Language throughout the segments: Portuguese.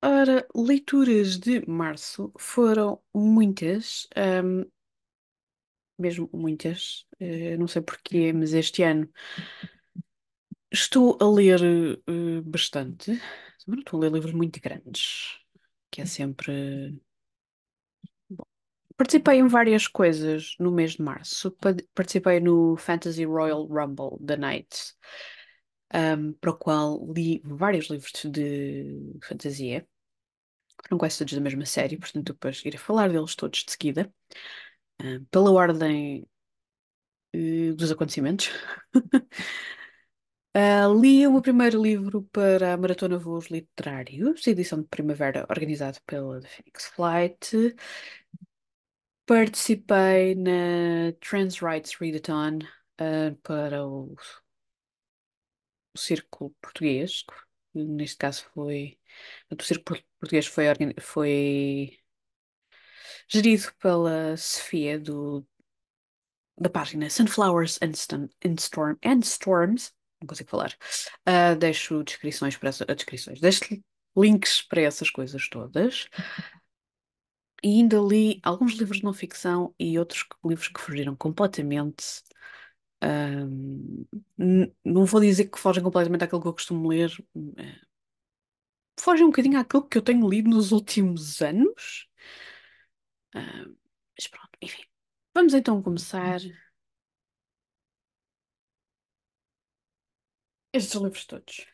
Ora, leituras de março foram muitas, mesmo muitas. Não sei porquê, mas este ano estou a ler bastante. Mas não estou a ler livros muito grandes, que é sempre. Bom, participei em várias coisas no mês de março. Participei no Fantasy Royal Rumble da Night, para o qual li vários livros de fantasia. Foram quase todos da mesma série, portanto, depois irei falar deles todos de seguida. Pela ordem, dos acontecimentos. Li o meu primeiro livro para a Maratona Voos Literários, edição de primavera, organizado pela The Phoenix Flight. Participei na Trans Rights Readathon, para o Círculo Português, que neste caso foi. O Círculo Português foi gerido pela Sofia da página Sunflowers and Storms, não consigo falar. Deixo descrições deixo links para essas coisas todas. E ainda li alguns livros de não ficção e outros livros que fugiram completamente. ahm, não vou dizer que fogem completamente àquilo que eu costumo ler, eh, fogem um bocadinho àquilo que eu tenho lido nos últimos anos. Mas pronto, enfim. Vamos então começar estes livros todos.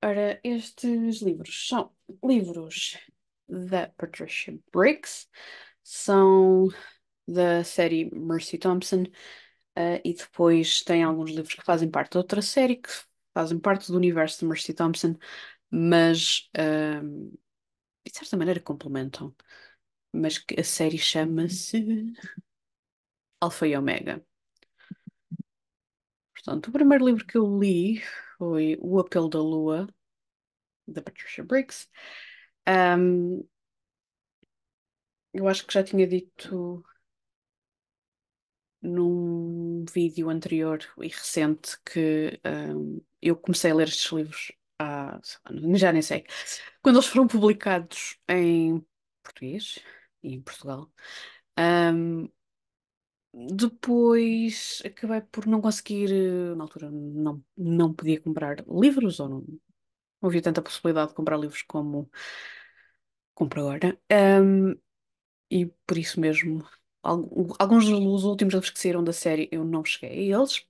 Ora, estes livros são livros da Patricia Briggs, são da série Mercy Thompson, e depois tem alguns livros que fazem parte de outra série, que fazem parte do universo de Mercy Thompson, mas de certa maneira complementam. Mas que a série chama-se Alpha e Omega. Portanto, o primeiro livro que eu li foi O Apelo da Lua, da Patricia Briggs. Um, eu acho que já tinha dito num vídeo anterior e recente que eu comecei a ler estes livros sei lá, já nem sei, quando eles foram publicados em português e em Portugal. Um, Depois acabei por não conseguir, na altura não podia comprar livros, ou não havia tanta possibilidade de comprar livros como compro agora. E por isso mesmo, alguns dos últimos livros que saíram da série eu não cheguei a eles.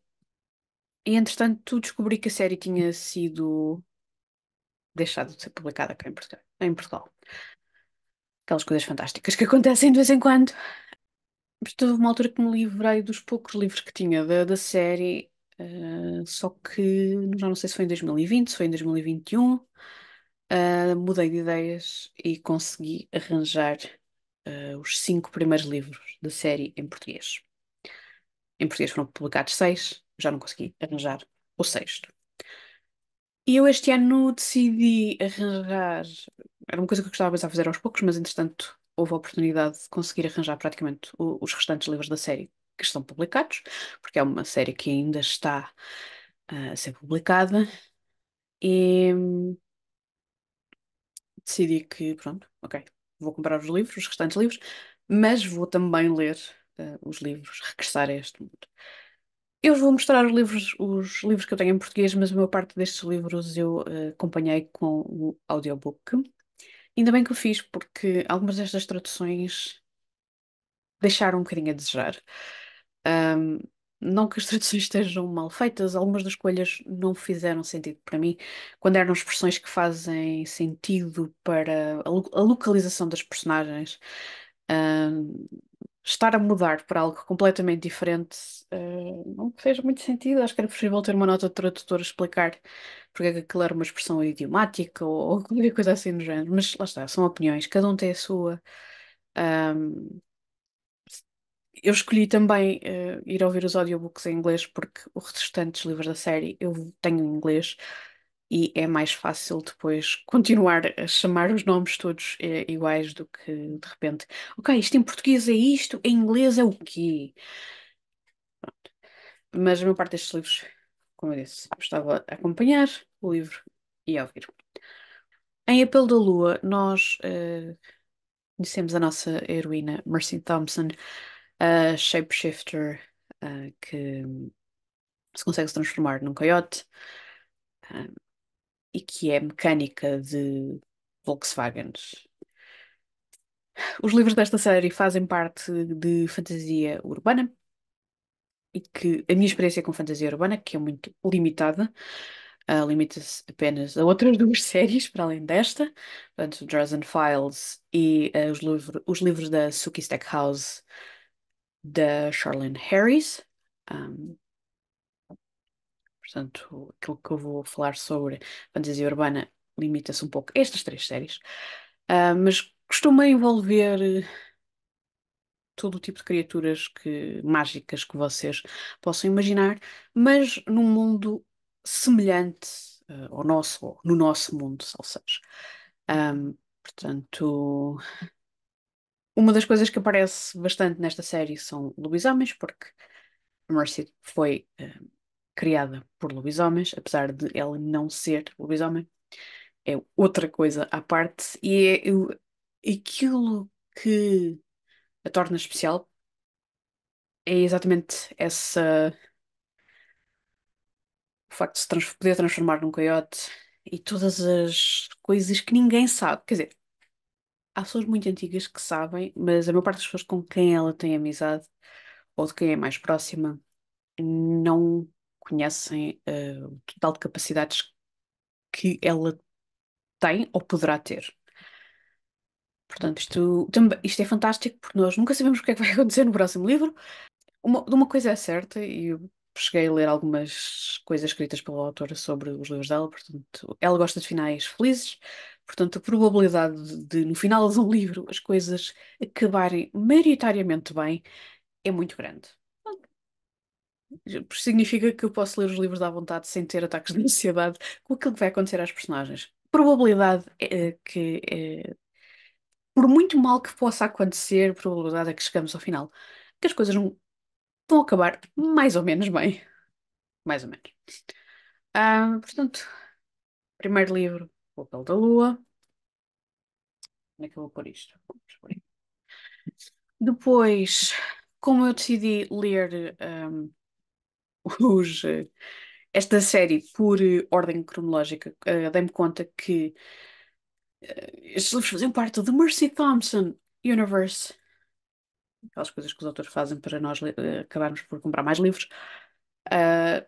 E entretanto descobri que a série tinha sido deixada de ser publicada cá em Portugal. Aquelas coisas fantásticas que acontecem de vez em quando. Mas houve uma altura que me livrei dos poucos livros que tinha da série, só que já não sei se foi em 2020, se foi em 2021. Mudei de ideias e consegui arranjar os 5 primeiros livros da série em português. Em português foram publicados 6, já não consegui arranjar o sexto. E eu este ano decidi arranjar. Era uma coisa que eu gostava de pensar fazer aos poucos, mas entretanto houve a oportunidade de conseguir arranjar praticamente os restantes livros da série que estão publicados, porque é uma série que ainda está a ser publicada. E decidi que, pronto, ok, vou comprar os livros, os restantes livros, mas vou também ler os livros, regressar a este mundo. Eu vou mostrar os livros que eu tenho em português, mas a maior parte destes livros eu acompanhei com o audiobook. Ainda bem que eu fiz, porque algumas destas traduções deixaram um bocadinho a desejar. Ahm, não que as traduções estejam mal feitas, algumas das escolhas não fizeram sentido para mim. Quando eram expressões que fazem sentido para a localização das personagens, ahm, estar a mudar para algo completamente diferente, não fez muito sentido. Acho que era preferível ter uma nota de tradutor a explicar porque é que aquilo era uma expressão idiomática ou qualquer coisa assim do género. Mas lá está, são opiniões, cada um tem a sua. Ahm, eu escolhi também ir ouvir os audiobooks em inglês porque os restantes livros da série eu tenho em inglês e é mais fácil depois continuar a chamar os nomes todos iguais do que de repente, ok, isto em português é isto, em inglês é o quê? Mas a maior parte destes livros, como eu disse, eu estava a acompanhar o livro e a ouvir. Em A Pele da Lua, nós conhecemos a nossa heroína, Mercy Thompson, a shapeshifter, que se consegue se transformar num coiote, ah, e que é mecânica de Volkswagens. Os livros desta série fazem parte de fantasia urbana e que a minha experiência com fantasia urbana, que é muito limitada, limita-se apenas a outras duas séries para além desta, portanto, Dresden Files e os livros da Sookie Stackhouse da Charlene Harris. Um, Portanto, aquilo que eu vou falar sobre fantasia urbana limita-se um pouco a estas três séries. Mas costuma envolver todo o tipo de criaturas mágicas que vocês possam imaginar, mas num mundo semelhante, ao nosso, ou no nosso mundo, ou seja. Portanto, uma das coisas que aparece bastante nesta série são lobisomens, porque a Mercy foi criada por lobisomens, apesar de ela não ser lobisomem. É outra coisa à parte, e aquilo que a torna especial é exatamente o facto de poder transformar num coiote e todas as coisas que ninguém sabe. Quer dizer, há pessoas muito antigas que sabem, mas a maior parte das pessoas com quem ela tem amizade ou de quem é mais próxima não conhecem o total de capacidades que ela tem ou poderá ter. Portanto, isto é fantástico porque nós nunca sabemos o que é que vai acontecer no próximo livro. De uma coisa é certa, e eu cheguei a ler algumas coisas escritas pela autora sobre os livros dela, portanto, ela gosta de finais felizes, portanto, a probabilidade no final de um livro as coisas acabarem maioritariamente bem é muito grande. Significa que eu posso ler os livros à vontade sem ter ataques de ansiedade com aquilo que vai acontecer às personagens. Probabilidade por muito mal que possa acontecer, a probabilidade é que chegamos ao final, que as coisas não vão acabar mais ou menos bem. Mais ou menos. Portanto, primeiro livro, O Papel da Lua. Como é que eu vou pôr isto? Vamos pôr aí. Depois, como eu decidi ler os, eh, esta série por ordem cronológica, dei-me conta que estes livros faziam parte do Mercy Thompson Universe. Aquelas coisas que os autores fazem para nós acabarmos por comprar mais livros. Ah,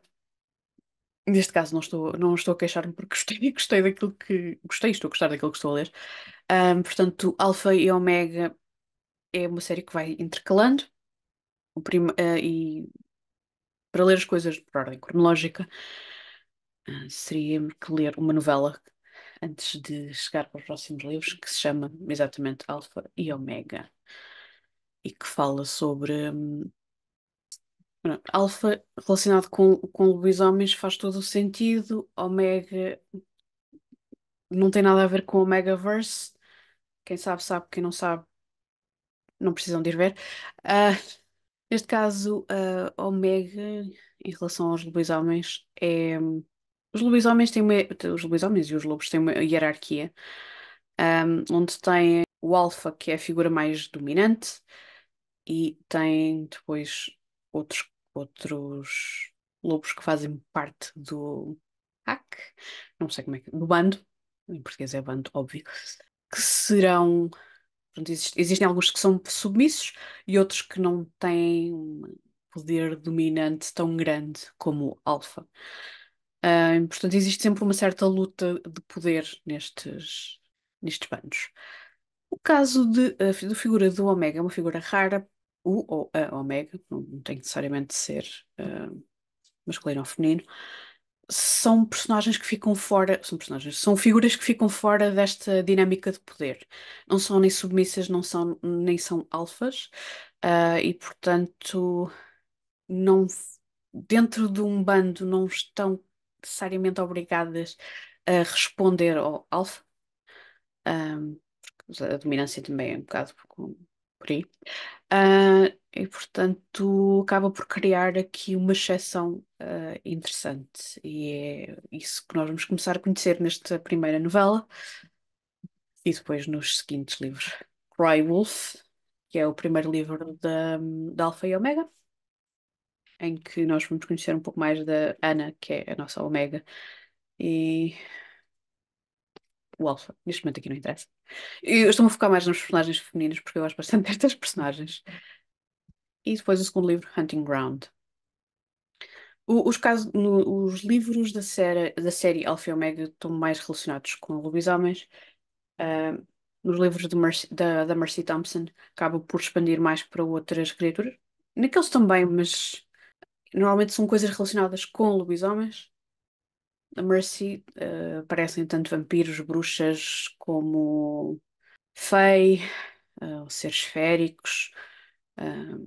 Neste caso não estou a queixar-me porque gostei, gostei daquilo que gostei, estou a gostar daquilo que estou a ler. Portanto, Alpha e Omega é uma série que vai intercalando e para ler as coisas por ordem cronológica, seria que ler uma novela antes de chegar para os próximos livros, que se chama exatamente Alpha e Omega, e que fala sobre Alpha relacionado com lobisomens faz todo o sentido, Omega não tem nada a ver com o Omegaverse. Quem sabe, sabe, quem não sabe, não precisam de ir ver. Ah, Neste caso, Omega, em relação aos lobisomens, os lobisomens têm os lobisomens e os lobos têm uma hierarquia, onde tem o alfa, que é a figura mais dominante, e tem depois outros lobos que fazem parte do pack, não sei como é que, do bando, em português é bando, óbvio, que serão. Pronto, existem alguns que são submissos e outros que não têm um poder dominante tão grande como o alfa. Portanto, existe sempre uma certa luta de poder nestes bandos. O caso da figura do Omega é uma figura rara, o ou a Omega, não tem necessariamente de ser masculino ou feminino, são personagens que ficam fora, são figuras que ficam fora desta dinâmica de poder. Não são nem submissas, não são, nem são alfas, e portanto, não, dentro de um bando não estão necessariamente obrigadas a responder ao alfa. Porque a dominância também é um bocado por aí. E portanto acaba por criar aqui uma exceção interessante, e é isso que nós vamos começar a conhecer nesta primeira novela. E depois nos seguintes livros. Cry Wolf, que é o primeiro livro da Alpha e Omega, em que nós vamos conhecer um pouco mais da Ana, que é a nossa Omega, e o Alpha. Neste momento aqui não interessa. Eu estou-me a focar mais nos personagens femininos, porque eu gosto bastante destas personagens. E depois o segundo livro, Hunting Ground. Os livros da série Alpha e Omega estão mais relacionados com lobisomens. Ah, nos livros da Mercy Thompson, acaba por expandir mais para outras criaturas. Naqueles também, mas normalmente são coisas relacionadas com lobisomens. Na Mercy, aparecem tanto vampiros, bruxas, como Fae, seres féricos. ah,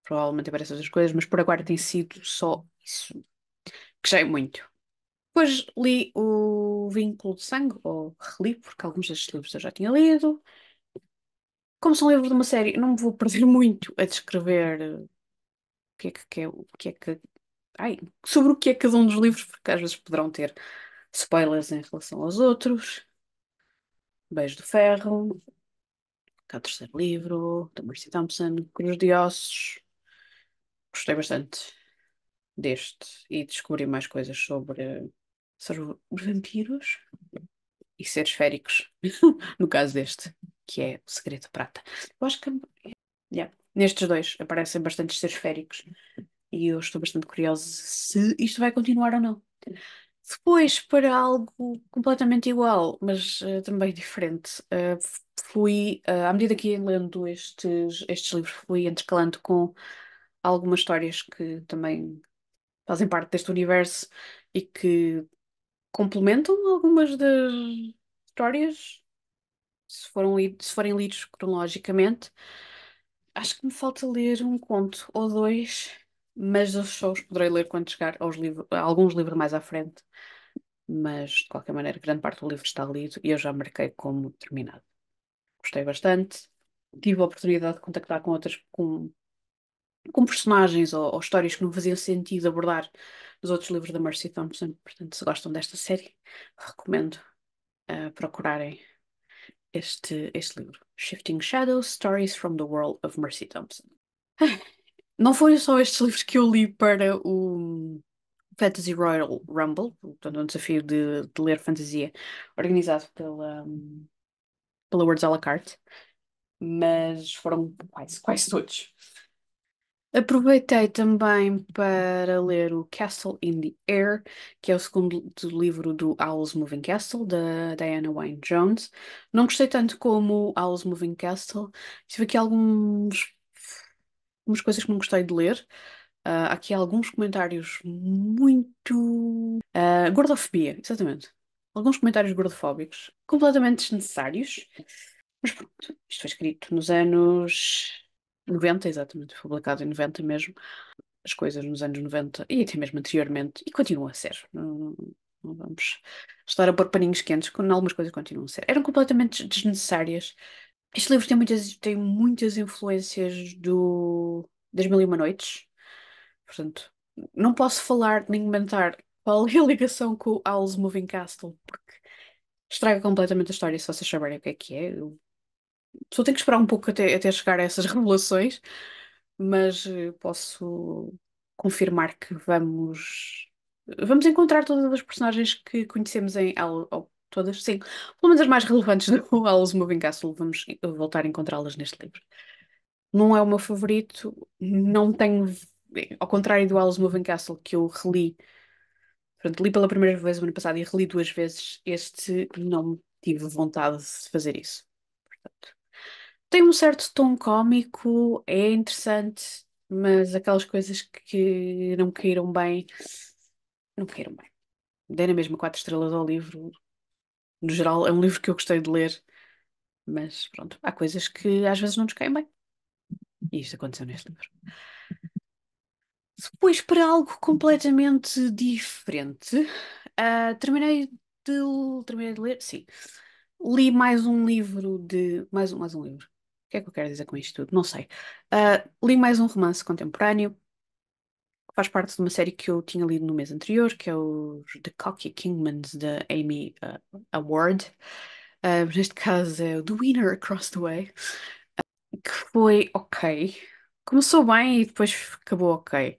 Provavelmente aparecem outras coisas, mas por agora tem sido só isso, que já é muito. Depois li o Vínculo de Sangue, ou reli, porque alguns destes livros eu já tinha lido. Como são livros de uma série, não me vou perder muito a descrever o que é que. Ai, sobre o que é cada um dos livros, porque às vezes poderão ter spoilers em relação aos outros. Beijo do Ferro, cá o terceiro livro, da Mercy Thompson, Cruz de Ossos. Gostei bastante deste e descobri mais coisas sobre os vampiros e seres féricos, no caso deste, que é o Segredo de Prata. Eu acho que yeah, nestes dois aparecem bastantes seres féricos e eu estou bastante curiosa se isto vai continuar ou não. Depois, para algo completamente igual, mas também diferente, à medida que ia lendo estes livros, fui intercalando com algumas histórias que também fazem parte deste universo e que complementam algumas das histórias, se forem lidos cronologicamente. Acho que me falta ler um conto ou dois, mas eu só os poderei ler quando chegar a alguns livros mais à frente. Mas, de qualquer maneira, grande parte do livro está lido e eu já marquei como terminado. Gostei bastante. Tive a oportunidade de contactar com personagens ou histórias que não faziam sentido abordar nos outros livros da Mercy Thompson. Portanto, se gostam desta série, recomendo procurarem este livro. Shifting Shadows, Stories from the World of Mercy Thompson. Não foram só estes livros que eu li para o Fantasy Royal Rumble, portanto, um desafio de ler fantasia organizado pela Words à la carte, mas foram quase todos. Aproveitei também para ler o Castle in the Air, que é o segundo livro do Owl's Moving Castle, da Diana Wynne Jones. Não gostei tanto como Owl's Moving Castle. Tive aqui algumas coisas que não gostei de ler. Há aqui alguns comentários muito. Gordofobia, exatamente. Alguns comentários gordofóbicos, completamente desnecessários. Mas pronto, isto foi escrito nos anos 90, exatamente, publicado em 90 mesmo. As coisas nos anos 90 e até mesmo anteriormente, e continua a ser. Não vamos estar a pôr paninhos quentes, quando algumas coisas continuam a ser. Eram completamente desnecessárias. Este livro tem muitas influências das Mil e Uma Noites, portanto, não posso falar nem comentar qual é a ligação com o Owl's Moving Castle, porque estraga completamente a história se vocês saberem o que é. Eu só tenho que esperar um pouco até chegar a essas revelações, mas posso confirmar que vamos encontrar todas as personagens que conhecemos ou todas, sim, pelo menos as mais relevantes do Alice Moving Castle, vamos voltar a encontrá-las neste livro. Não é o meu favorito, não tenho, ao contrário do Alice Moving Castle, que eu reli, portanto, li pela primeira vez o ano passado e reli duas vezes, este não tive vontade de fazer isso. Portanto, tem um certo tom cómico, é interessante, mas aquelas coisas que não caíram bem, não caíram bem. Dei na mesma 4 estrelas ao livro. No geral, é um livro que eu gostei de ler, mas pronto, há coisas que às vezes não nos caem bem. E isto aconteceu neste livro. Depois, para algo completamente diferente, de, terminei de ler, sim. Li mais um livro de. Mais um livro. O que é que eu quero dizer com isto tudo? Não sei. Li mais um romance contemporâneo, que faz parte de uma série que eu tinha lido no mês anterior, que é o The Cocky Kingdoms, da Amy Award. Mas neste caso é o The Winner Across the Way, que foi ok. Começou bem e depois acabou ok.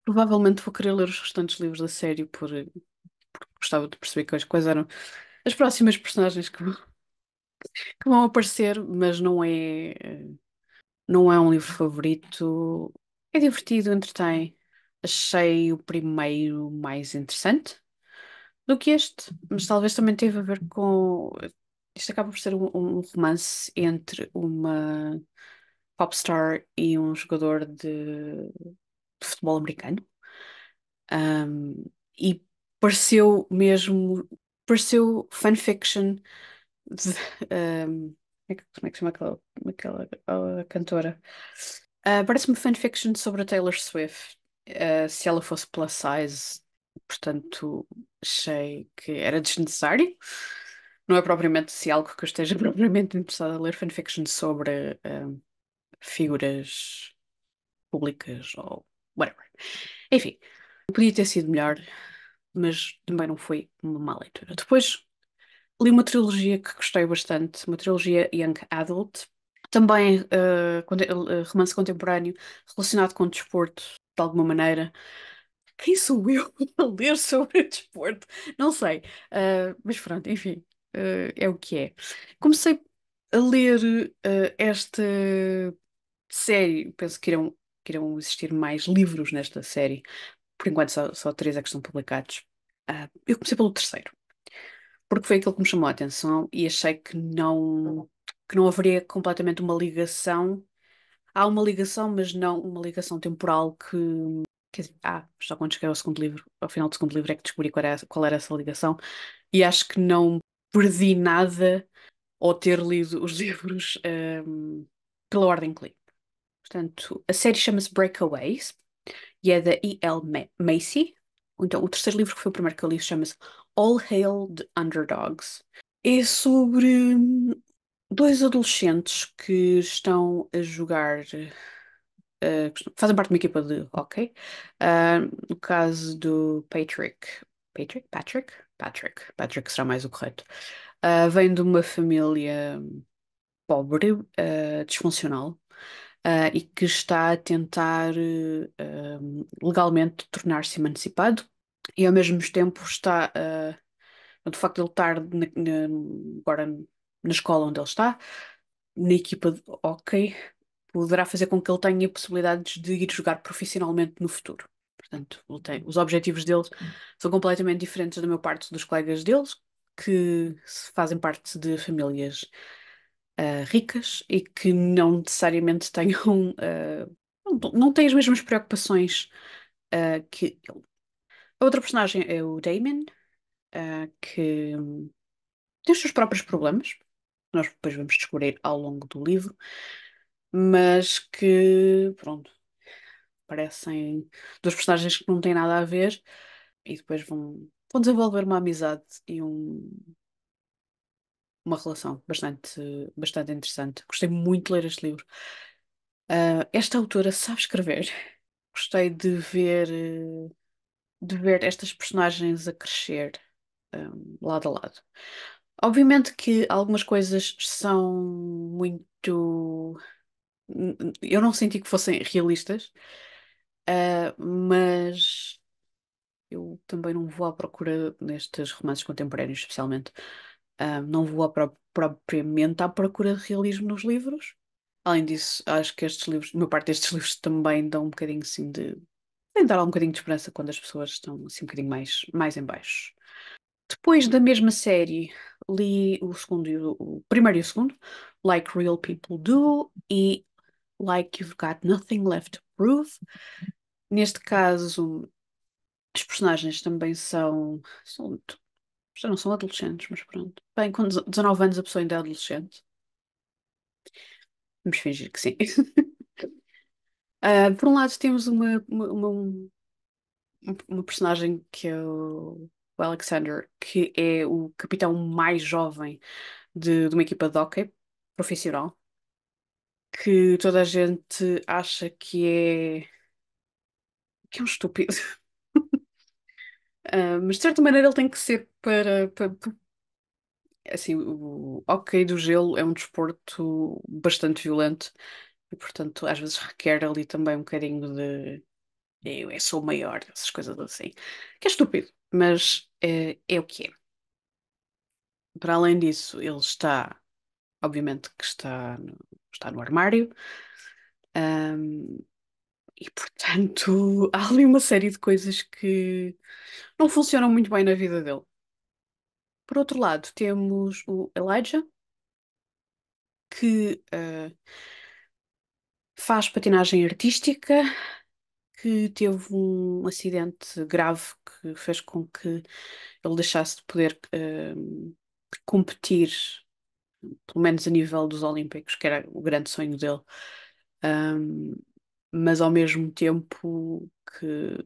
Provavelmente vou querer ler os restantes livros da série porque gostava de perceber quais eram as próximas personagens que vão aparecer, mas não é um livro favorito. É divertido, entretém. Achei o primeiro mais interessante do que este, mas talvez também teve a ver com. Isto acaba por ser um romance entre uma popstar e um jogador de futebol americano. E pareceu mesmo. Pareceu fanfiction de. Como é que se chama aquela cantora? Parece-me fanfiction sobre a Taylor Swift. Se ela fosse plus size, portanto, achei que era desnecessário. Não é propriamente se algo que eu esteja propriamente interessada a ler fanfiction sobre figuras públicas ou whatever. Enfim, podia ter sido melhor, mas também não foi uma má leitura. Depois li uma trilogia que gostei bastante, uma trilogia Young Adult, também romance contemporâneo relacionado com desporto, de alguma maneira. Quem sou eu a ler sobre desporto? Não sei. Mas pronto, enfim, é o que é. Comecei a ler esta série, penso que irão existir mais livros nesta série. Por enquanto só três é que estão publicados. Eu comecei pelo terceiro, porque foi aquele que me chamou a atenção e achei que não haveria completamente uma ligação. Há uma ligação, mas não uma ligação temporal que. Quer dizer, só quando cheguei ao segundo livro, ao final do segundo livro, é que descobri qual era essa ligação. E acho que não perdi nada ao ter lido os livros pela ordem que li. Portanto, a série chama-se Breakaways e é da E.L. Macy. Então, o terceiro livro, que foi o primeiro que eu li, chama-se All Hail the Underdogs. É sobre dois adolescentes que estão a jogar, fazem parte de uma equipa de hóquei. No caso do Patrick será mais o correto. Vem de uma família pobre, disfuncional, e que está a tentar legalmente tornar-se emancipado e ao mesmo tempo está, o facto de ele estar agora na escola onde ele está, na equipa de hóquei, poderá fazer com que ele tenha possibilidades de ir jogar profissionalmente no futuro. Portanto, os objetivos deles são completamente diferentes da maior parte dos colegas deles, que fazem parte de famílias ricas e que não necessariamente tenham, não têm as mesmas preocupações que ele. A outra personagem é o Damon, que tem os seus próprios problemas, nós depois vamos descobrir ao longo do livro, mas que, pronto, parecem duas personagens que não têm nada a ver e depois vão desenvolver uma amizade e uma relação bastante interessante. Gostei muito de ler este livro. Esta autora sabe escrever. Gostei de ver estas personagens a crescer, lado a lado. Obviamente que algumas coisas são muito. Eu não senti que fossem realistas, mas eu também não vou à procura nestes romances contemporâneos, especialmente. Não vou propriamente à procura de realismo nos livros. Além disso, acho que estes livros, uma parte destes livros também dão um bocadinho assim de. Tem de dar um bocadinho de esperança quando as pessoas estão assim um bocadinho mais em baixo. Depois da mesma série, li o segundo o primeiro e o segundo, Like Real People Do e Like You've Got Nothing Left to Prove. Neste caso, os personagens também já não são adolescentes, mas pronto. Bem, com 19 anos a pessoa ainda é adolescente. Vamos fingir que sim. Por um lado temos uma personagem que é o Alexander, que é o capitão mais jovem de uma equipa de hóquei profissional, que toda a gente acha que é um estúpido. Mas de certa maneira ele tem que ser assim, o hóquei do gelo é um desporto bastante violento e, portanto, às vezes requer ali também um bocadinho de eu sou o maior, essas coisas assim. Que é estúpido, mas é o que é. Para além disso, ele está, obviamente, que está no armário, ahm, e, portanto, há ali uma série de coisas que não funcionam muito bem na vida dele. Por outro lado, temos o Elijah, que faz patinagem artística, que teve um acidente grave que fez com que ele deixasse de poder competir, pelo menos a nível dos Olímpicos, que era o grande sonho dele. Um, mas ao mesmo tempo que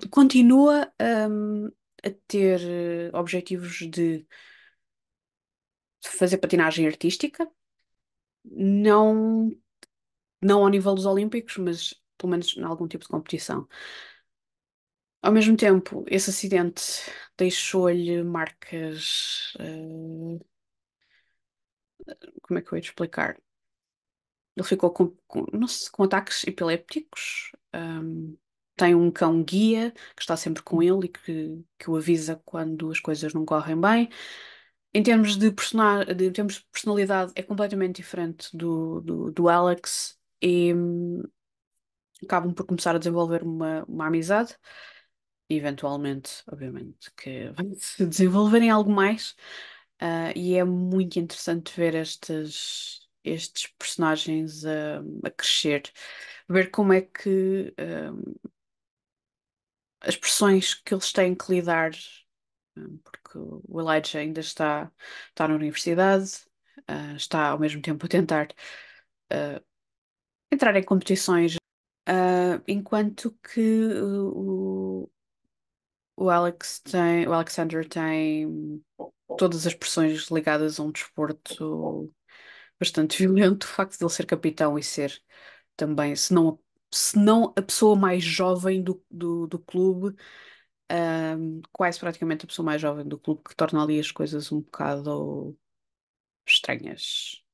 continua a ter objetivos de fazer patinagem artística, não, não ao nível dos Olímpicos, mas pelo menos em algum tipo de competição. Ao mesmo tempo, esse acidente deixou-lhe marcas. Como é que eu ia te explicar? Ele ficou não sei, com ataques epilépticos. Tem um cão guia que está sempre com ele e que o avisa quando as coisas não correm bem. Em termos de personalidade, é completamente diferente do Alex e acabam por começar a desenvolver uma amizade. E eventualmente, obviamente, que vai se desenvolver em algo mais. E é muito interessante ver estes personagens a crescer, ver como é que as pressões que eles têm que lidar, porque o Elijah ainda está na universidade, está ao mesmo tempo a tentar ah, entrar em competições, enquanto que o Alexander tem todas as pressões ligadas a um desporto bastante violento. O facto de ele ser capitão e ser também, se não a pessoa mais jovem do clube, quase praticamente a pessoa mais jovem do clube, que torna ali as coisas um bocado estranhas.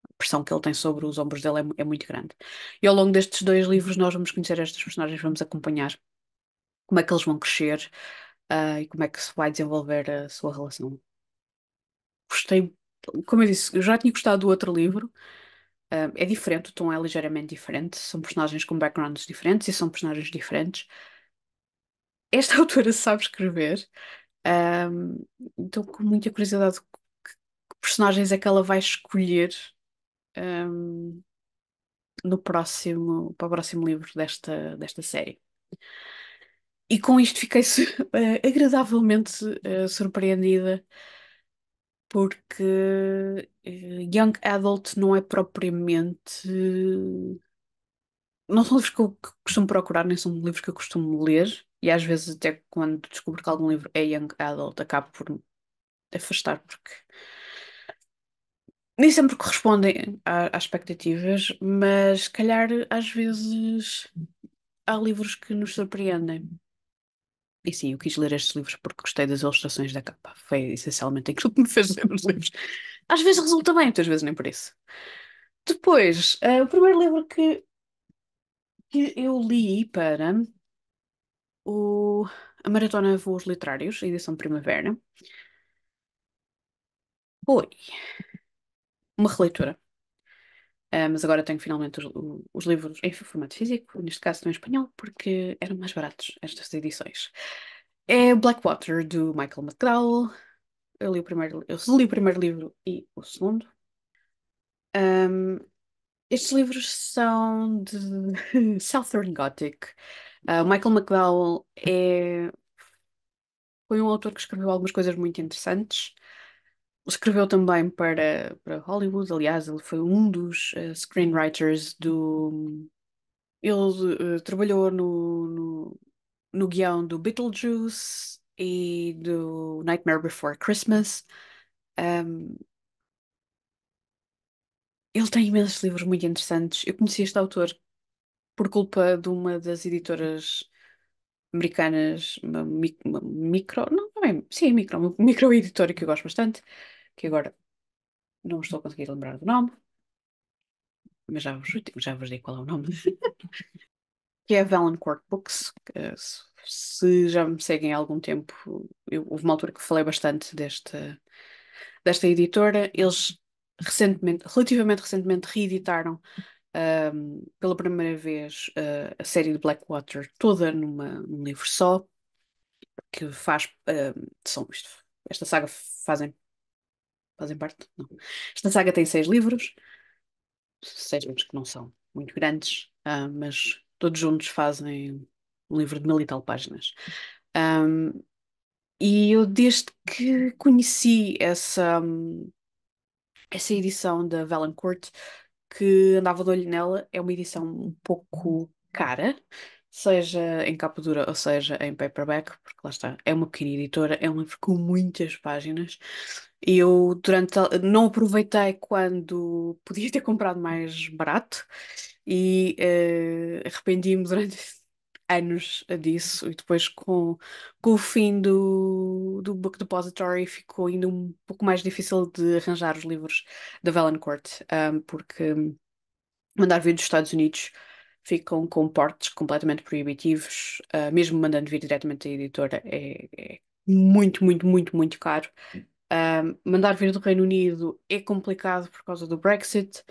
A pressão que ele tem sobre os ombros dele é muito grande. E ao longo destes dois livros nós vamos conhecer estes personagens, vamos acompanhar como é que eles vão crescer, e como é que se vai desenvolver a sua relação. Gostei, como eu disse, eu já tinha gostado do outro livro. É diferente, o tom é ligeiramente diferente. São personagens com backgrounds diferentes e são personagens diferentes. Esta autora sabe escrever, um, então com muita curiosidade que personagens é que ela vai escolher um, no para o próximo livro desta série. E com isto fiquei agradavelmente surpreendida, porque Young Adult não é propriamente. Não são livros que eu costumo procurar, nem são livros que eu costumo ler, e às vezes, até quando descubro que algum livro é Young Adult, acabo por me afastar, porque nem sempre correspondem às expectativas, mas se calhar às vezes há livros que nos surpreendem. E sim, eu quis ler estes livros porque gostei das ilustrações da capa. Foi essencialmente aquilo que me fez ler os livros. Às vezes resulta bem, outras vezes nem por isso. Depois, o primeiro livro que eu li para a Maratona Voos Literários, a edição Primavera, foi uma releitura. Mas agora tenho finalmente os livros em formato físico, neste caso estão em espanhol, porque eram mais baratos estas edições. É Blackwater, do Michael McDowell. Eu li o primeiro livro e o segundo. Um, Estes livros são de Southern Gothic. O Michael McDowell foi um autor que escreveu algumas coisas muito interessantes. Escreveu também para Hollywood, aliás, ele foi um dos screenwriters do. Ele trabalhou no guião do Beetlejuice e do Nightmare Before Christmas. Um, ele tem imensos livros muito interessantes. Eu conheci este autor por culpa de uma das editoras americanas, uma micro, não, Também, sim, micro-editora que eu gosto bastante, que agora não me estou a conseguir lembrar do nome, mas já vos digo qual é o nome. Que é a Valancourt Books. Que, se já me seguem há algum tempo, houve uma altura que falei bastante desta editora. Eles relativamente recentemente, reeditaram pela primeira vez a série de Blackwater toda num livro só, que faz. Esta saga fazem parte? Não. Esta saga tem 6 livros, 6 livros que não são muito grandes, mas todos juntos fazem um livro de mil e tal páginas. Um, e eu, desde que conheci essa edição da Valancourt, que andava de olho nela, é uma edição um pouco cara, seja em capa dura ou seja em paperback, porque lá está, é uma pequena editora, é um livro com muitas páginas. E eu não aproveitei quando podia ter comprado mais barato e arrependi-me durante anos disso. E depois com o fim do Book Depository ficou ainda um pouco mais difícil de arranjar os livros da Valancourt, porque mandar vir dos Estados Unidos ficam com portes completamente proibitivos, mesmo mandando vir diretamente da editora é muito, muito, muito, muito caro. Mandar vir do Reino Unido é complicado por causa do Brexit,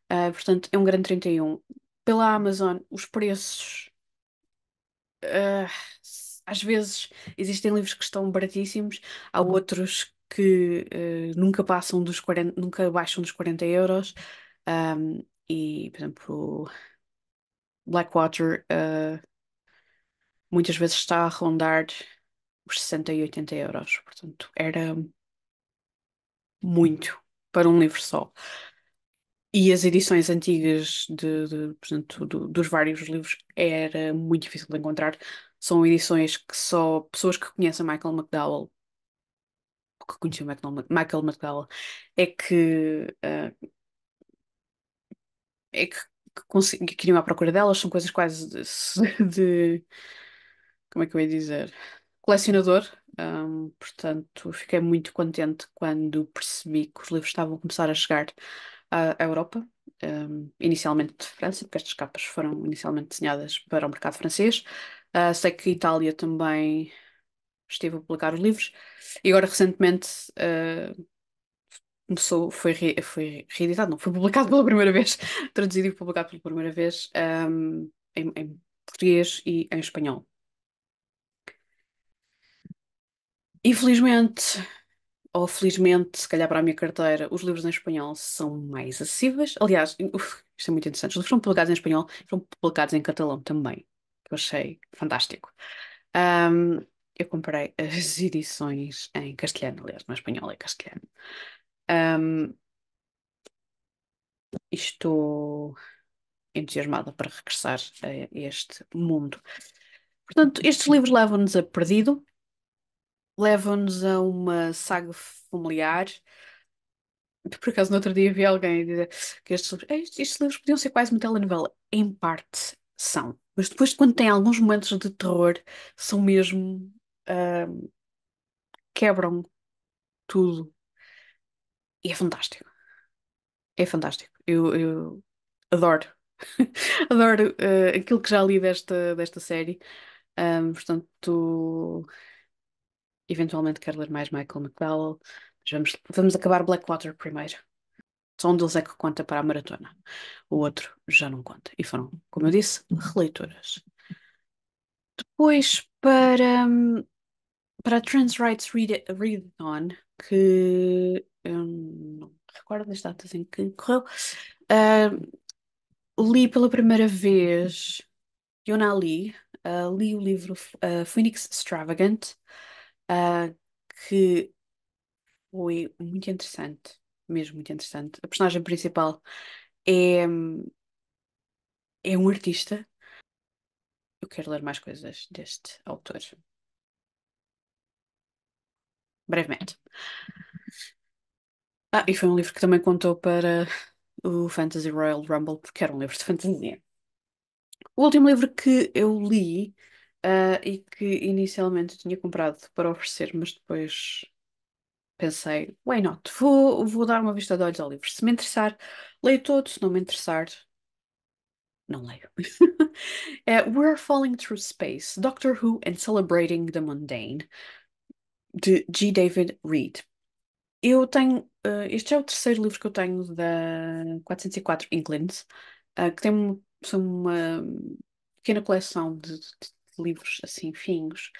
portanto é um grande 31. Pela Amazon, os preços, ah, às vezes existem livros que estão baratíssimos, há outros que nunca passam dos 40, nunca baixam dos 40 euros. E, por exemplo, Blackwater, muitas vezes está a rondar os 60 e 80 euros. Portanto, era muito para um livro só. E as edições antigas portanto, dos vários livros era muito difícil de encontrar. São edições que só pessoas que conhecem Michael McDowell, ou que conheciam Michael McDowell, é que, uh, que queriam à procura delas. São coisas quase como é que eu ia dizer? Colecionador. Portanto, fiquei muito contente quando percebi que os livros estavam a começar a chegar à Europa, inicialmente de França, porque estas capas foram inicialmente desenhadas para o mercado francês. Sei que a Itália também esteve a publicar os livros e agora recentemente foi reeditado, não, foi publicado pela primeira vez, traduzido e publicado pela primeira vez, em português e em espanhol. Infelizmente, ou felizmente, se calhar para a minha carteira, os livros em espanhol são mais acessíveis. Aliás, isto é muito interessante. Os livros são publicados em espanhol e são publicados em catalão também, que eu achei fantástico. Ahm, eu comprei as edições em castelhano, aliás, não é espanhol, é castelhano. Ahm, e estou entusiasmada para regressar a este mundo. Portanto, estes livros levam-nos a Perdido, levam-nos a uma saga familiar. Por acaso, no outro dia vi alguém dizer que estes livros podiam ser quase uma telenovela. Em parte são. Mas depois, quando tem alguns momentos de terror, são mesmo. ah, quebram tudo. E é fantástico. É fantástico. Eu adoro. Adoro aquilo que já li desta série. Portanto, eventualmente quero ler mais Michael McDowell. Mas vamos acabar Blackwater primeiro. Só um deles é que conta para a maratona. O outro já não conta. E foram, como eu disse, releituras. Depois, para a Trans Rights Read On, que eu não me recordo das datas em que correu, ah, li pela primeira vez Yona Ali, li o livro Phoenix Extravagant, ah, que foi muito interessante, mesmo muito interessante. A personagem principal é, é um artista. Eu quero ler mais coisas deste autor, brevemente. E foi um livro que também contou para o Fantasy Royal Rumble, porque era um livro de fantasia. O último livro que eu li e que inicialmente tinha comprado para oferecer, mas depois pensei, why not? Vou dar uma vista de olhos ao livro. Se me interessar, leio todo, se não me interessar, não leio. É We're Falling Through Space, Doctor Who and Celebrating the Mundane, de G. David Reed. Eu tenho, este já é o terceiro livro que eu tenho da 404 England, que tem são uma pequena coleção de livros assim finos,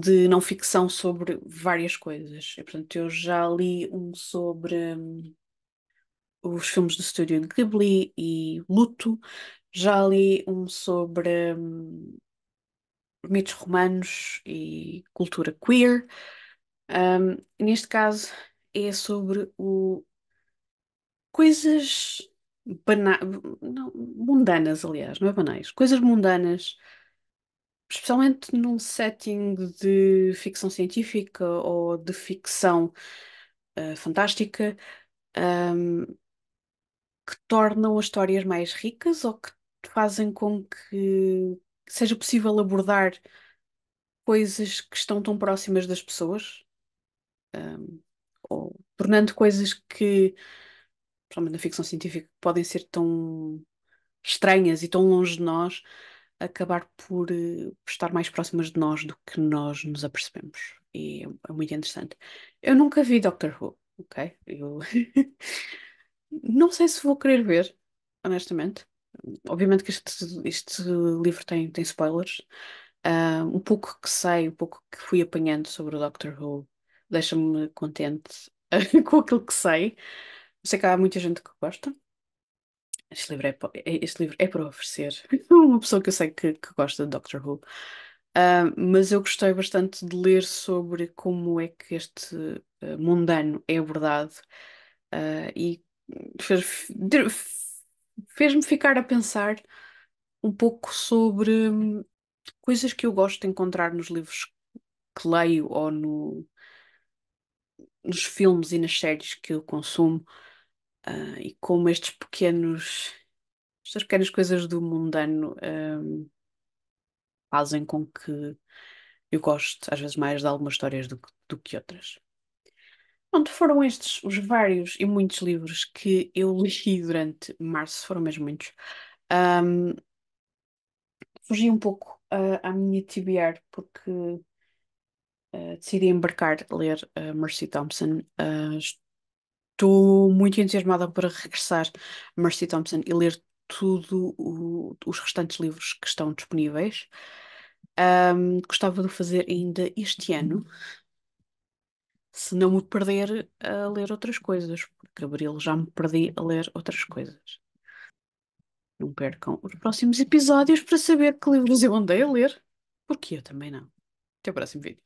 de não ficção sobre várias coisas. E, portanto, eu já li um sobre os filmes do estúdio Ghibli e Luto, já li um sobre mitos romanos e cultura queer. Neste caso é sobre coisas bana não, mundanas, aliás, não é banais, coisas mundanas, especialmente num setting de ficção científica ou de ficção fantástica, ahm, que tornam as histórias mais ricas ou que fazem com que seja possível abordar coisas que estão tão próximas das pessoas, ahm, ou tornando coisas que, principalmente na ficção científica, podem ser tão estranhas e tão longe de nós, acabar por estar mais próximas de nós do que nós nos apercebemos. E é muito interessante. Eu nunca vi Doctor Who, ok? Eu não sei se vou querer ver, honestamente. Obviamente que este livro tem spoilers. Um pouco que sei, um pouco que fui apanhando sobre o Doctor Who, deixa-me contente com aquilo que sei. Sei que há muita gente que gosta. Este livro é para oferecer uma pessoa que eu sei que gosta de Doctor Who. Mas eu gostei bastante de ler sobre como é que este mundano é abordado, e fez- de- fez-me ficar a pensar um pouco sobre coisas que eu gosto de encontrar nos livros que leio ou nos filmes e nas séries que eu consumo, e como estas pequenas coisas do mundano, fazem com que eu goste, às vezes, mais de algumas histórias do que outras. Pronto, foram estes os vários e muitos livros que eu li durante março, foram mesmo muitos. Ahm, Fugi um pouco à minha TBR porque decidi embarcar a ler Mercy Thompson. Estou muito entusiasmada para regressar a Mercy Thompson e ler os restantes livros que estão disponíveis. Gostava de o fazer ainda este ano, se não me perder a ler outras coisas, porque abril já me perdi a ler outras coisas. Não percam os próximos episódios para saber que livros eu andei a ler, porque eu também não. Até o próximo vídeo.